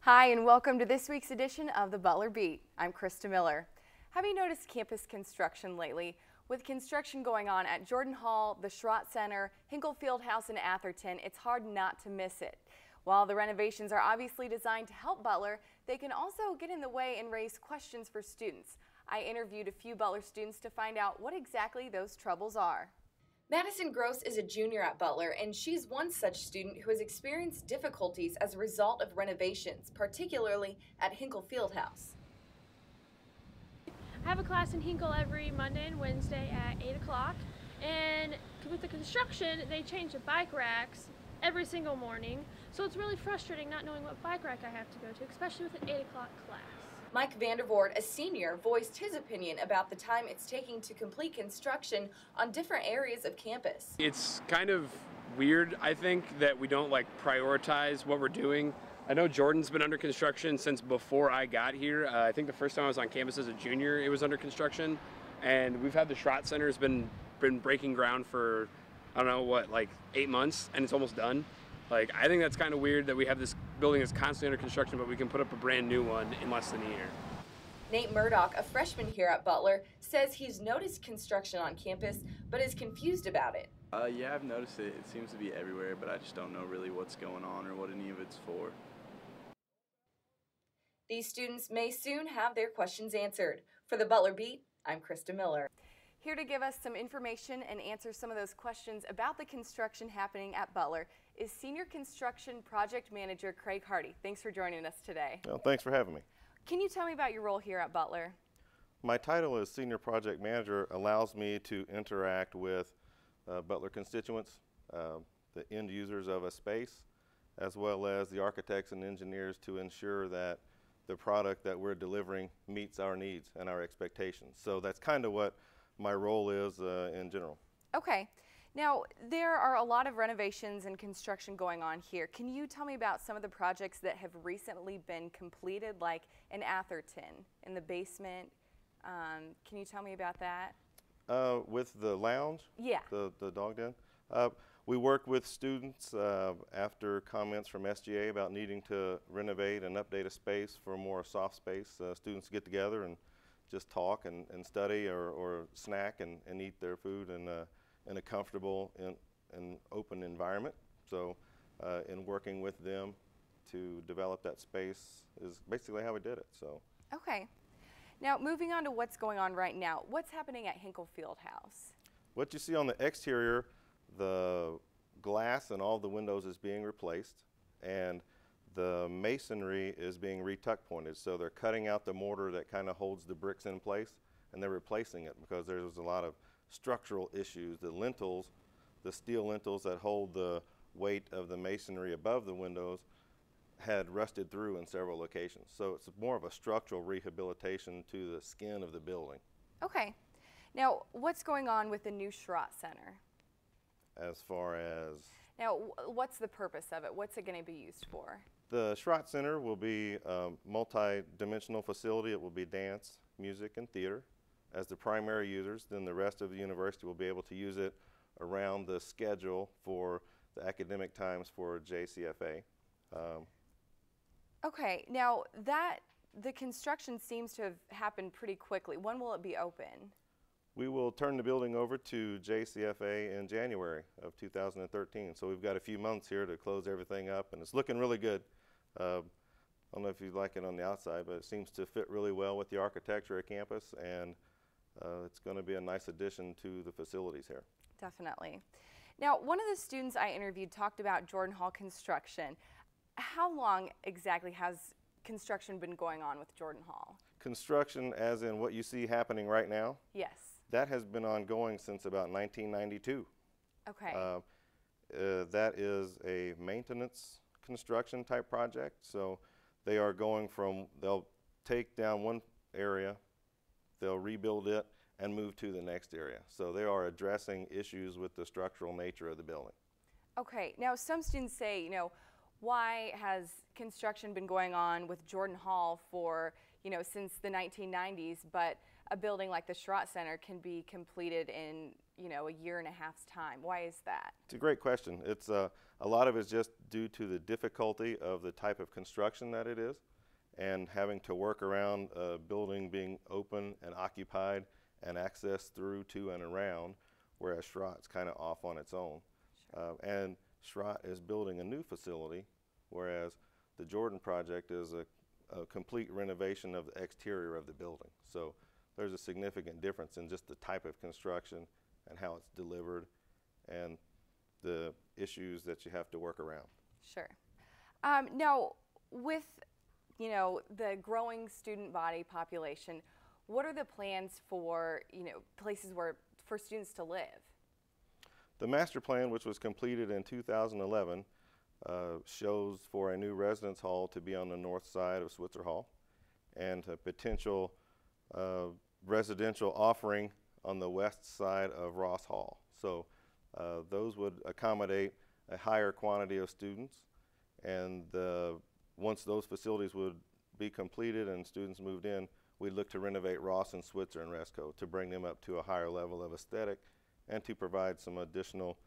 Hi, and welcome to this week's edition of the Butler Beat. I'm Krista Miller. Have you noticed campus construction lately? With construction going on at Jordan Hall, the Schrott Center, Hinkle Fieldhouse, and Atherton, it's hard not to miss it. While the renovations are obviously designed to help Butler, they can also get in the way and raise questions for students. I interviewed a few Butler students to find out what exactly those troubles are. Madison Gross is a junior at Butler, and she's one such student who has experienced difficulties as a result of renovations, particularly at Hinkle Fieldhouse. I have a class in Hinkle every Monday and Wednesday at 8 o'clock, and with the construction, they change the bike racks every single morning, so it's really frustrating not knowing what bike rack I have to go to, especially with an 8 o'clock class. Mike Vandervoort, a senior, voiced his opinion about the time it's taking to complete construction on different areas of campus. It's kind of weird, I think, that we don't prioritize what we're doing. I know Jordan's been under construction since before I got here. I think the first time I was on campus as a junior, it was under construction. And we've had the Schrott Center has been breaking ground for, I don't know what, 8 months, and it's almost done. I think that's kind of weird that we have this building that's constantly under construction, but we can put up a brand new one in less than a year. Nate Murdoch, a freshman here at Butler, says he's noticed construction on campus, but is confused about it. Yeah, I've noticed it. It seems to be everywhere, but I just don't know really what's going on or what any of it's for. These students may soon have their questions answered. For the Butler Beat, I'm Krista Miller. Here to give us some information and answer some of those questions about the construction happening at Butler is Senior Construction Project Manager Craig Hardy. Thanks for joining us today. Well, thanks for having me. Can you tell me about your role here at Butler? My title as Senior Project Manager allows me to interact with Butler constituents, the end users of a space, as well as the architects and engineers to ensure that the product that we're delivering meets our needs and our expectations. So that's kind of what my role is in general. Okay. Now, there are a lot of renovations and construction going on here. Can you tell me about some of the projects that have recently been completed, like in Atherton, in the basement? Can you tell me about that? With the lounge? Yeah. The dog den? We work with students after comments from SGA about needing to renovate and update a space for more soft space. Students get together and just talk and study or snack and eat their food in a comfortable and open environment. So in working with them to develop that space is basically how we did it. So. Okay. Now moving on to what's going on right now. What's happening at Hinkle Fieldhouse? What you see on the exterior, the glass in all the windows is being replaced, and the masonry is being retuck pointed. So they're cutting out the mortar that kind of holds the bricks in place, and they're replacing it because there's a lot of structural issues. The lintels, the steel lintels that hold the weight of the masonry above the windows, had rusted through in several locations. So it's more of a structural rehabilitation to the skin of the building. Okay. Now, what's going on with the new Schrott Center? As far as? Now, what's the purpose of it? What's it going to be used for? The Schrott Center will be a multi-dimensional facility. It will be dance, music, and theater as the primary users. Then the rest of the university will be able to use it around the schedule for the academic times for JCFA. Okay, now the construction seems to have happened pretty quickly. When will it be open? We will turn the building over to JCFA in January of 2013. So we've got a few months here to close everything up, and it's looking really good. I don't know if you like it on the outside, but it seems to fit really well with the architecture of campus, and it's going to be a nice addition to the facilities here. Definitely. Now, one of the students I interviewed talked about Jordan Hall construction. How long exactly has construction been going on with Jordan Hall? Construction as in what you see happening right now? Yes. That has been ongoing since about 1992. Okay. That is a maintenance construction type project. So they are going from, they'll take down one area, they'll rebuild it, and move to the next area. So they are addressing issues with the structural nature of the building. Okay. Now, some students say, why has construction been going on with Jordan Hall for, since the 1990s, but a building like the Schrott Center can be completed in a year and a half's time. Why is that? It's a great question. It's a lot of it's just due to the difficulty of the type of construction that it is, and having to work around a building being open and occupied and access through to and around, whereas Schrott's kind of off on its own. Sure. And Schrott is building a new facility, whereas the Jordan project is a complete renovation of the exterior of the building. So there's a significant difference in just the type of construction and how it's delivered and the issues that you have to work around. Sure. Now, with the growing student body population, what are the plans for places for students to live? The master plan, which was completed in 2011, shows for a new residence hall to be on the north side of Switzer Hall, and a potential residential offering on the west side of Ross Hall. So those would accommodate a higher quantity of students, and once those facilities would be completed and students moved in, we'd look to renovate Ross and Switzer and Resco to bring them up to a higher level of aesthetic and to provide some additional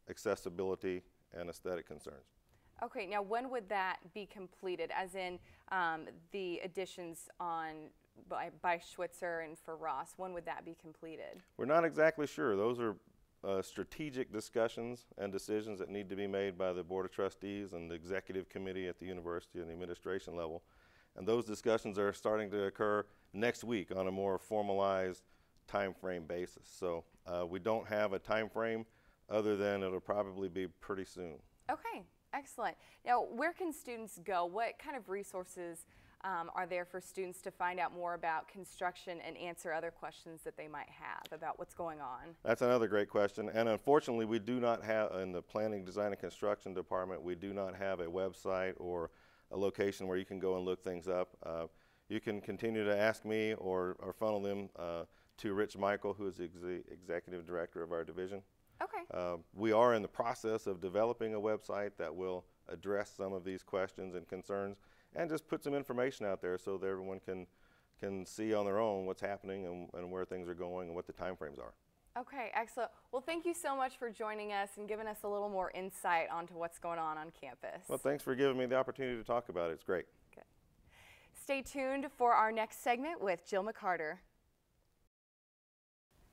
accessibility and aesthetic concerns. Okay, now when would that be completed, as in the additions by Schwitzer and for Ross? When would that be completed? We're not exactly sure. Those are strategic discussions and decisions that need to be made by the Board of Trustees and the Executive Committee at the university and the administration level. And those discussions are starting to occur next week on a more formalized time frame basis. So we don't have a time frame other than it'll probably be pretty soon. Okay, excellent. Now, where can students go? What kind of resources are there for students to find out more about construction and answer other questions that they might have about what's going on? That's another great question. And unfortunately, we do not have, in the Planning, Design, and Construction Department, we do not have a website or a location where you can go and look things up. You can continue to ask me or funnel them to Rich Michael, who is the Executive Director of our division. Okay. We are in the process of developing a website that will address some of these questions and concerns and just put some information out there so that everyone can see on their own what's happening and where things are going and what the timeframes are. Okay, excellent. Well, thank you so much for joining us and giving us a little more insight onto what's going on campus. Well, thanks for giving me the opportunity to talk about it. It's great. Good. Stay tuned for our next segment with Jill McCarter.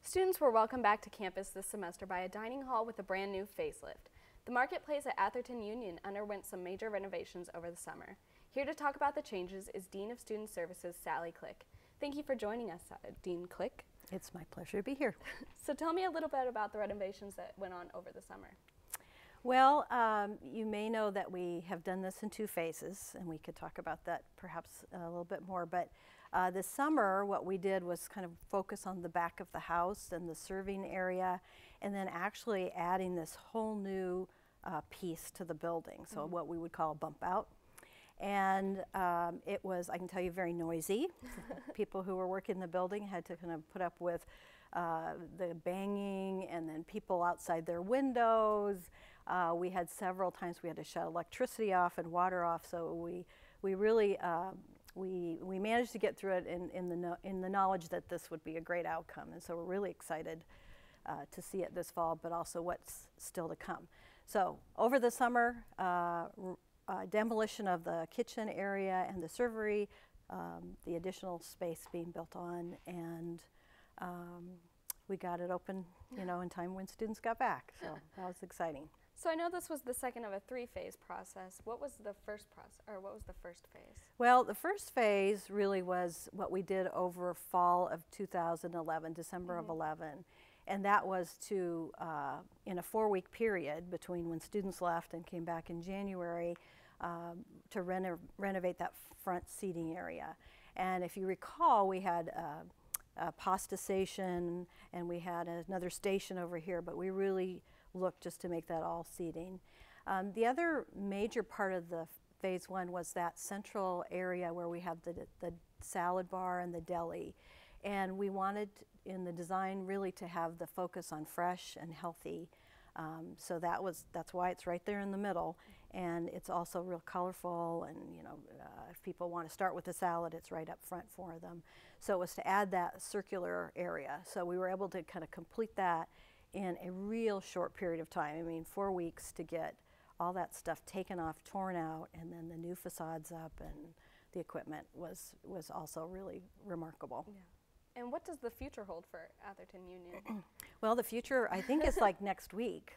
Students were welcomed back to campus this semester by a dining hall with a brand new facelift. The marketplace at Atherton Union underwent some major renovations over the summer. Here to talk about the changes is Dean of Student Services, Sally Click. Thank you for joining us, Dean Click. It's my pleasure to be here. So tell me a little bit about the renovations that went on over the summer. Well, you may know that we have done this in two phases, and we could talk about that perhaps a little bit more. But this summer, what we did was kind of focus on the back of the house and the serving area, and then actually adding this whole new piece to the building, so what we would call a bump out. And it was, I can tell you, very noisy. People who were working in the building had to kind of put up with the banging and then people outside their windows. We had several times we had to shut electricity off and water off, so we really we managed to get through it in the knowledge that this would be a great outcome. And so we're really excited to see it this fall, but also what's still to come. So over the summer, demolition of the kitchen area and the servery, the additional space being built on, and we got it open, in time when students got back. So that was exciting. So I know this was the second of a three-phase process. What was the first process, or what was the first phase? Well, the first phase really was what we did over fall of 2011, December of 11. And that was to, in a 4-week period between when students left and came back in January, to renovate that front seating area. And if you recall, we had a pasta station and we had another station over here, but we really looked just to make that all seating. The other major part of the phase one was that central area where we have the salad bar and the deli. And we wanted in the design really to have the focus on fresh and healthy So that's why it's right there in the middle, and it's also real colorful. And if people want to start with the salad, it's right up front for them. So it was to add that circular area. So we were able to kind of complete that in a real short period of time. I mean, 4 weeks to get all that stuff taken off, torn out, and then the new facades up, and the equipment was also really remarkable. Yeah. And what does the future hold for Atherton Union? Well, the future, I think, is like next week,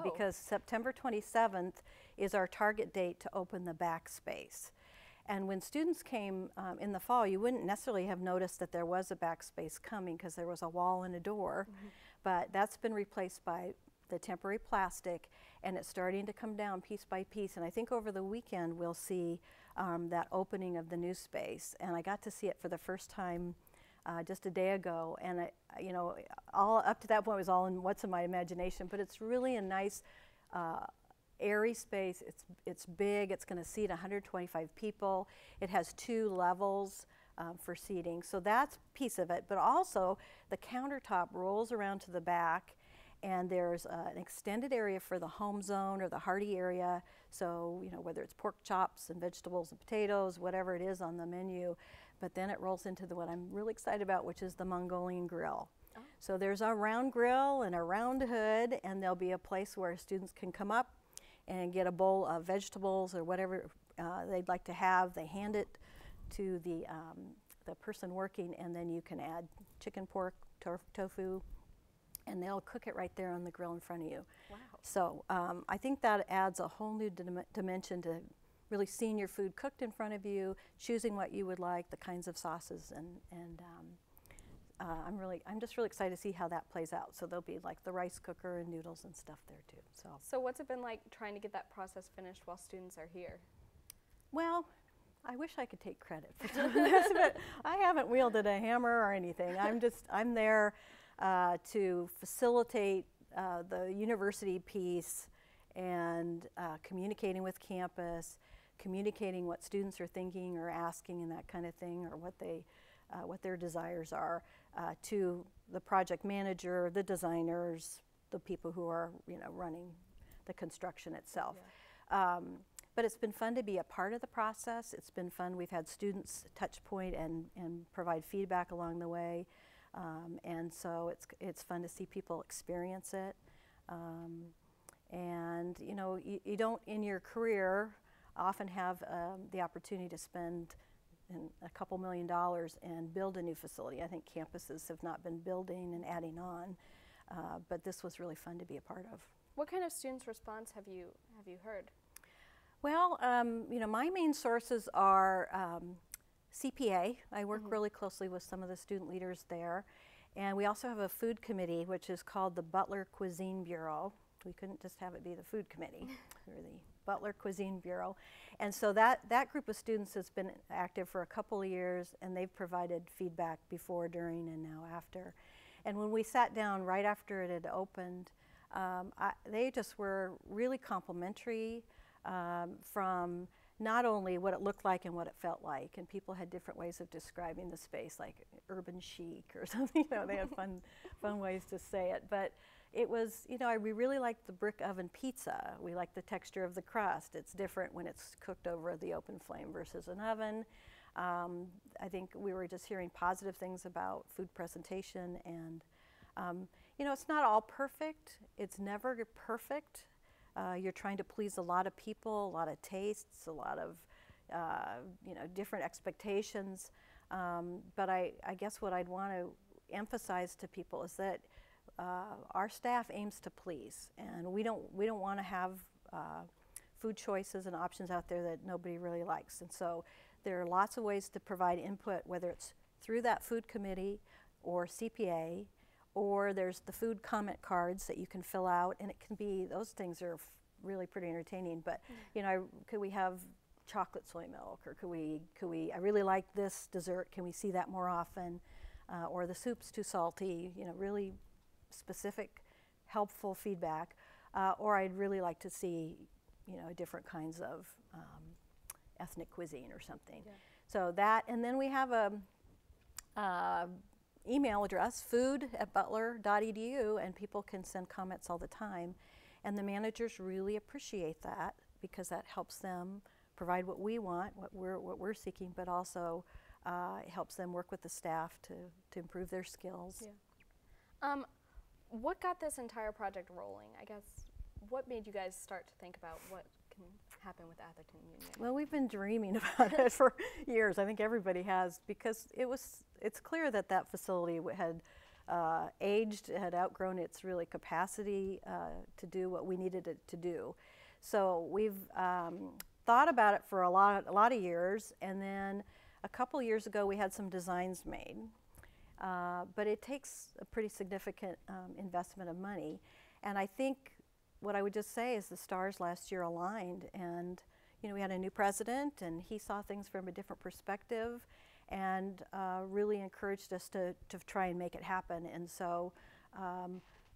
because September 27th is our target date to open the Backspace. And when students came in the fall, you wouldn't necessarily have noticed that there was a Backspace coming because there was a wall and a door, but that's been replaced by the temporary plastic, and it's starting to come down piece by piece. And I think over the weekend we'll see that opening of the new space. And I got to see it for the first time just a day ago, and all up to that point was all in what's in my imagination. But it's really a nice, airy space. It's big. It's going to seat 125 people. It has 2 levels for seating, so that's a piece of it. But also, the countertop rolls around to the back, and there's an extended area for the home zone or the hearty area. So whether it's pork chops and vegetables and potatoes, whatever it is on the menu. But then it rolls into what I'm really excited about, which is the Mongolian grill. Oh. So there's a round grill and a round hood, and there'll be a place where students can come up and get a bowl of vegetables or whatever they'd like to have. They hand it to the person working, and then you can add chicken, pork, tofu, and they'll cook it right there on the grill in front of you. Wow. So I think that adds a whole new dimension to really seeing your food cooked in front of you, choosing what you would like, the kinds of sauces, and I'm just really excited to see how that plays out. So there'll be like the rice cooker and noodles and stuff there too. So what's it been like trying to get that process finished while students are here? Well, I wish I could take credit for doing this, but I haven't wielded a hammer or anything. I'm there to facilitate the university piece and communicating with campus, communicating what students are thinking or asking and that kind of thing, or what their desires are, to the project manager, the designers, the people who are running the construction itself. Yeah. But it's been fun to be a part of the process. It's been fun. We've had students touch point and provide feedback along the way, and so it's fun to see people experience it. And you don't in your career often have the opportunity to spend a couple $1 million and build a new facility. I think campuses have not been building and adding on, but this was really fun to be a part of. What kind of students' response have you heard? Well, my main sources are CPA. I work really closely with some of the student leaders there, and we also have a food committee, which is called the Butler Cuisine Bureau. We couldn't just have it be the food committee. We're the Butler Cuisine Bureau. And so that group of students has been active for a couple of years, and they've provided feedback before, during, and now after. And when we sat down right after it had opened, they just were really complimentary from not only what it looked like and what it felt like, and people had different ways of describing the space, like urban chic or something. They had fun ways to say it. But it was, we really liked the brick oven pizza. We liked the texture of the crust. It's different when it's cooked over the open flame versus an oven. I think we were just hearing positive things about food presentation, and it's not all perfect. It's never perfect. You're trying to please a lot of people, a lot of tastes, a lot of different expectations. But I guess what I'd want to emphasize to people is that our staff aims to please, and we don't want to have food choices and options out there that nobody really likes. And so there are lots of ways to provide input, whether it's through that food committee or CPA, or there's the food comment cards that you can fill out, and it can be, those things are really pretty entertaining. But could we have chocolate soy milk, or could we I really like this dessert, can we see that more often, or the soup's too salty, really specific helpful feedback, or I'd really like to see different kinds of ethnic cuisine or something. Yeah. So that, and then we have a email address, food@butler.edu, and people can send comments all the time. And the managers really appreciate that because that helps them provide what we want, what we're seeking, but also it helps them work with the staff to improve their skills. Yeah. What got this entire project rolling? I guess, what made you guys start to think about what can happen with Atherton Union? Well, we've been dreaming about it for years. I think everybody has, because it's clear that that facility had aged, had outgrown its really capacity to do what we needed it to do. So we've thought about it for a lot of years, and then a couple years ago we had some designs made. But it takes a pretty significant investment of money, and I think what I would just say is the stars last year aligned, and we had a new president, and he saw things from a different perspective, and really encouraged us to try and make it happen. And so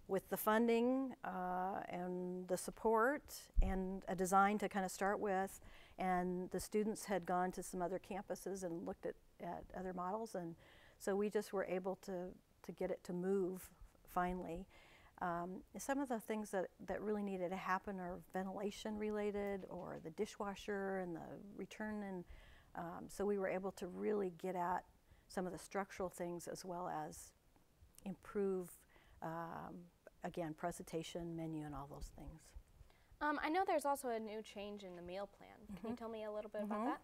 with the funding and the support and a design to kind of start with, and the students had gone to some other campuses and looked at other models, and so we just were able to get it to move finally. Some of the things that really needed to happen are ventilation related, or the dishwasher and the return, and so we were able to really get at some of the structural things as well as improve, again, presentation, menu, and all those things. I know there's also a new change in the meal plan. Can you tell me a little bit about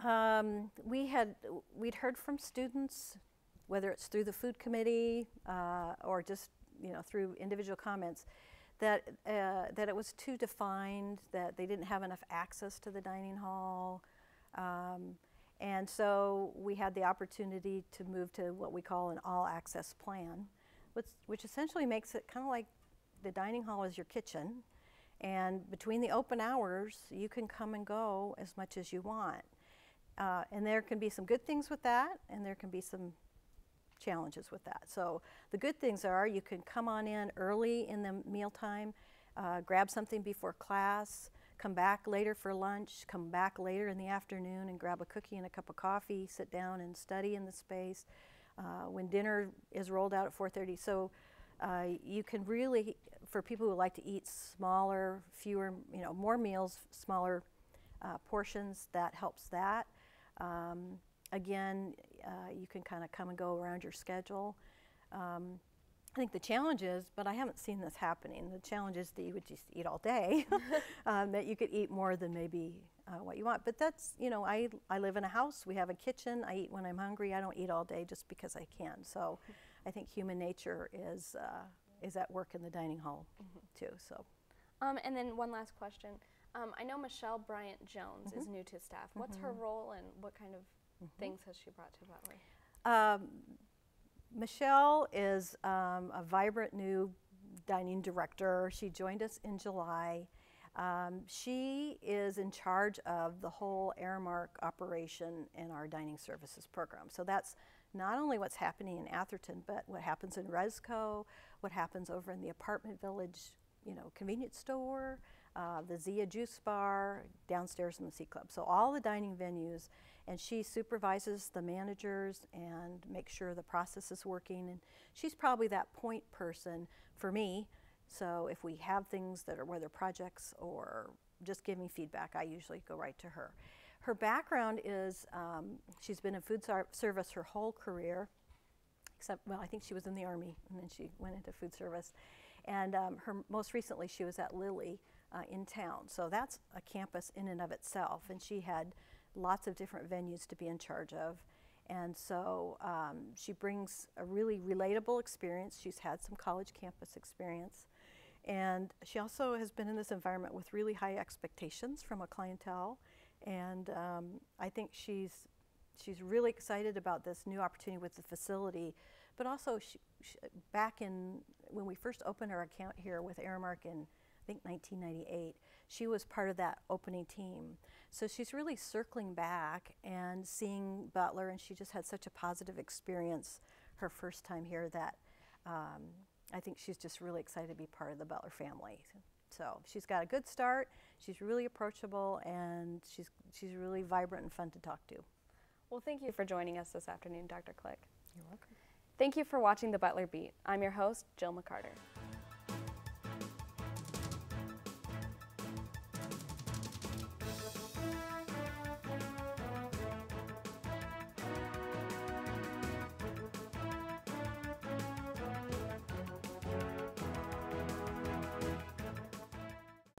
that? We'd heard from students, whether it's through the food committee or just through individual comments, that it was too defined, that they didn't have enough access to the dining hall, and so we had the opportunity to move to what we call an all-access plan, which essentially makes it kind of like the dining hall is your kitchen, and between the open hours you can come and go as much as you want. And there can be some good things with that, and there can be some challenges with that. So the good things are you can come on in early in the mealtime, grab something before class, come back later for lunch, come back later in the afternoon and grab a cookie and a cup of coffee, sit down and study in the space. When dinner is rolled out at 4:30. So you can really, for people who like to eat smaller, fewer, more meals, smaller portions, that helps that. Again, you can kind of come and go around your schedule. I think the challenge is, but I haven't seen this happening, the challenge is that you would just eat all day, that you could eat more than maybe what you want. But that's, I live in a house, we have a kitchen, I eat when I'm hungry, I don't eat all day just because I can. So I think human nature is at work in the dining hall too. So. And then one last question. I know Michelle Bryant Jones is new to staff. What's her role, and what kind of things has she brought to Butler? Michelle is a vibrant new dining director. She joined us in July. She is in charge of the whole Aramark operation in our dining services program. So that's not only what's happening in Atherton, but what happens in Resco, what happens over in the apartment village, convenience store, the Zia Juice Bar, downstairs in the C Club. So all the dining venues, and she supervises the managers and makes sure the process is working. And she's probably that point person for me. So if we have things that are whether projects or just giving feedback, I usually go right to her. Her background is she's been in food service her whole career, except, well, I think she was in the Army and then she went into food service. And most recently she was at Lilly in town. So that's a campus in and of itself. And she had lots of different venues to be in charge of. And so she brings a really relatable experience. She's had some college campus experience. And she also has been in this environment with really high expectations from a clientele. And I think she's really excited about this new opportunity with the facility. But also, back in when we first opened our account here with Aramark in, I think, 1998, she was part of that opening team. So she's really circling back and seeing Butler, and she just had such a positive experience her first time here that I think she's just really excited to be part of the Butler family. So she's got a good start, she's really approachable, and she's really vibrant and fun to talk to. Well, thank you for joining us this afternoon, Dr. Click. You're welcome. Thank you for watching the Butler Beat. I'm your host, Jill McCarter.